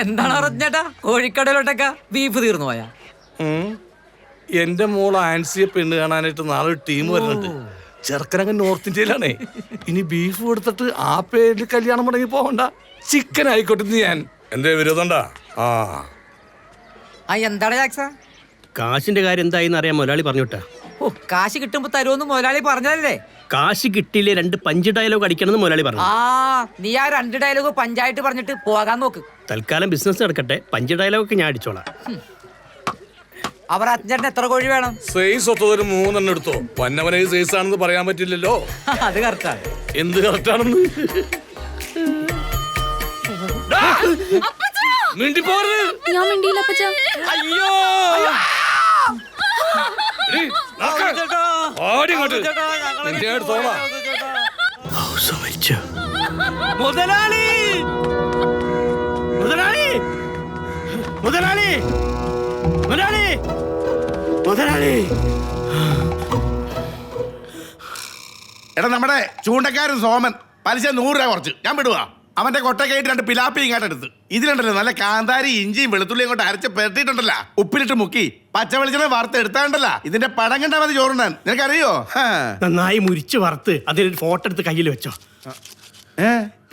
എന്താണ് അറിഞ്ഞേട്ടാ കോഴിക്കടയിലോട്ടൊക്കെ ബീഫ് തീർന്നു പോയാ? എന്റെ മോൾ ആൻസിയെ പെണ്ണ് കാണാനായിട്ട് നാളെ ഒരു ടീം വരുന്നുണ്ട്. ചെറുക്കനങ്ങ് നോർത്ത് ഇന്ത്യയിലാണേ. ഇനി ബീഫ് കൊടുത്തിട്ട് ആ പേരിൽ കല്യാണം മുടങ്ങി പോകണ്ട, ചിക്കൻ ആയിക്കോട്ടെ. ഞാൻ എന്റെ വിരോധണ്ടാ? എന്താണ് ജാക്സ? കാശിന്റെ കാര്യം എന്തായിന്ന് അറിയാൻ മുതലാളി പറഞ്ഞുവിട്ടാ. ഓ, കാശ് കിട്ടുമ്പോ തരുമെന്ന് മുതലാളി പറഞ്ഞതല്ലേ? കാശ് കിട്ടിയില്ലേ 2 പഞ്ച് ഡയലോഗ് അടിക്കണമെന്ന് മുതലാളി പറഞ്ഞു. നീ ആ 2 ഡയലോഗ് പഞ്ചായത്ത് പറഞ്ഞിട്ട് പോകാൻ നോക്ക്. തൽക്കാലം ബിസിനസ് നടക്കട്ടെ, പഞ്ച് ഡയലോഗൊക്കെ ഞാൻ അടിച്ചോളാം. അവർ അച്ഛൻ എത്ര കോഴി വേണം? സൈസ് ഒത്തതൊരു 3 എടുത്തോ. വന്നവനെ സൈസ് ആണെന്ന് പറയാൻ പറ്റില്ലല്ലോ. അത് കറക്റ്റാണ്. എന്ത് കറക്റ്റാണെന്ന് മിണ്ടി പോരുത്. ഞാൻ മിണ്ടിയില്ല അപ്പച്ച. അയ്യോ മുതലാളി മുതലാളി മുതലാളി മുതലാളി മുതലാളി. എടാ, നമ്മുടെ ചൂണ്ടക്കാരൻ സോമൻ പലിശ 100 രൂപ കുറച്ച് ഞാൻ വിടുവാ. അവന്റെ കൊട്ടക്കായിട്ട് 2 പിലാപ്പി ഇങ്ങോട്ടെടുത്ത്. ഇതിലുണ്ടല്ലോ നല്ല കാന്താരി ഇഞ്ചിയും വെളുത്തുള്ളിയും കൊണ്ട് അരച്ച് പെരട്ടിട്ടുണ്ടല്ലോ, ഉപ്പിലിട്ട് മുക്കി പച്ച വെളിച്ചെണ്ണ വറുത്ത് എടുത്താണ്ടല്ല. ഇതിന്റെ പടം കണ്ടാ മതി ചോറുണ്ടാൻ. നിനക്കറിയോ? നന്നായി മുരിച്ച് വറുത്ത് അതിലൊരു ഫോട്ടോ എടുത്ത് കയ്യിൽ വെച്ചോ.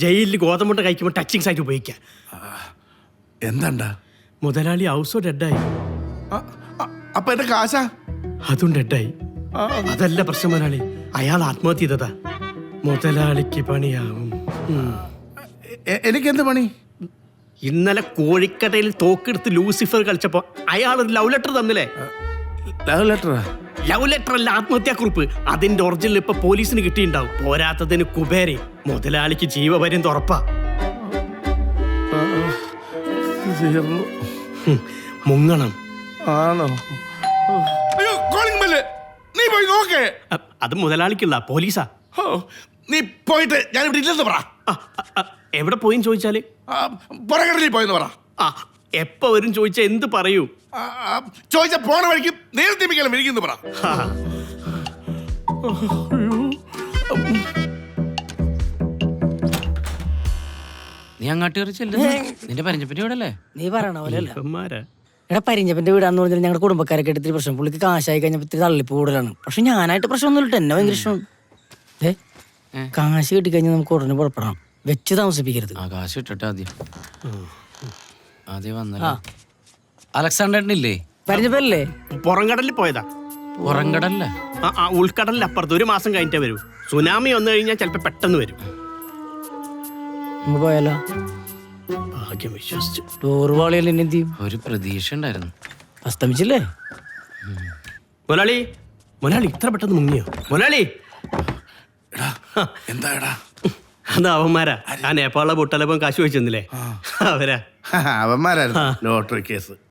ജയിലിൽ ഗോതമ്പുണ്ട കഴിക്കുമ്പോൾ ടച്ചിങ് സൈറ്റ് ഉപയോഗിക്കാം. എന്താണ്ടാ? മുതലാളി ഹൗസോ ഡെഡായി. അപ്പൊ എന്റെ കാശാ? അതും ഡെഡായി. അതല്ല പ്രശ്നം മുതലാളി, അയാൾ ആത്മഹത്യ ചെയ്തതാ. മുതലാളിക്ക് പണിയാവും. എനിക്കെന്ത് പണി? ഇന്നലെ കോഴിക്കടയിൽ തോക്കെടുത്ത് ലൂസിഫർ കളിച്ചപ്പോ അയാൾ ഒരു ലവ് ലെറ്റർ തന്നില്ലേ? ലവ് ലെറ്ററാ? ലവ് ലെറ്റർ അല്ല, ആത്മഹത്യാക്കുറിപ്പ്. അതിന്റെ ഒറിജിനൽ ഇപ്പൊ പോലീസിന് കിട്ടിയിട്ടുണ്ടാവും. പോരാത്തതിന് കുബേരെ മുതലാളിക്ക് ജീവപര്യന്തം ഉറപ്പാ. മുങ്ങണം. ആണോ? അയ്യോ, കോളിംഗ് ബെല്ല്. നീ പോയി നോക്കേ. അത് മുതലാളിക്കുള്ള പോലീസാ. നീ പോയിട്ട് ഞാൻ ഇവിടെ ഇല്ലെന്ന് പറ. എവിടെ പോയിന്ന് ചോദിച്ചാല് പുറകടലിൽ പോയെന്ന് പറ. എപ്പ വരും ചോദിച്ചാ എന്ത് പറയൂ? ചോദിച്ച പോണ വഴിക്ക് നേരത്തെ വിളിക്കുന്നു പറ. നീ അങ്ങോട്ട് കയറിച്ചല്ലേ? നിന്റെ പരിചയപ്പറ്റി ഇവിടെ അല്ലേ? നീ പറയണ പോലെ അല്ല. എടാ, പരിഞ്ഞപ്പന്റെ വീടാന്ന് പറഞ്ഞാൽ ഞങ്ങളുടെ കുടുംബക്കാരൊക്കെ ഇത്തിരി പ്രശ്നം. പുള്ളിക്ക് കാശായി കഴിഞ്ഞപ്പോ ഇത്തിരി തള്ളിപ്പ് കൂടുതലാണ്. പക്ഷെ ഞാനായിട്ട് പ്രശ്നമൊന്നുമില്ല. എന്നെ ഭയങ്കര ഇഷ്ടമാണ്. കാശ് കിട്ടിക്കഴിഞ്ഞാൽ നമുക്ക് ഉടനെ പുറപ്പെടാം. വെച്ച് താമസിപ്പിക്കരുത്. കാശ് കിട്ടട്ടെ ആദ്യം വന്നല്ലോ. അലക്സാണ്ടറിനില്ലേ പരിഞ്ഞപ്പല്ലേ? പുറംകടലിൽ പോയതാ. പുറംകടലില്ല, ഉൾക്കടലിൽ അപ്പുറത്ത്. 1 മാസം കഴിഞ്ഞിട്ടേ വരൂ. സുനാമി വന്നു കഴിഞ്ഞാൽ ചിലപ്പോ പെട്ടെന്ന് വരും. നമുക്ക് പോയാലോ? ഭാഗ്യം വിശ്വസിച്ചു. ടൂറ് പോളിയല്ലേ എന്ത് ചെയ്യും? ഒരു പ്രതീക്ഷ ഉണ്ടായിരുന്നു. അസ്തമിച്ചില്ലേ? മുതലാളി മുതലാളി ഇത്ര പെട്ടെന്ന് മുങ്ങിയോ? മുതലാളി എന്താടാ? അത് അവന്മാരാ. ആ നേപ്പാളിലെ പൊട്ടലപ്പം കാശ് വെച്ചെന്നില്ലേ, അവരാ. അവന്മാരായിരുന്നു ലോട്ടറി കേസ്.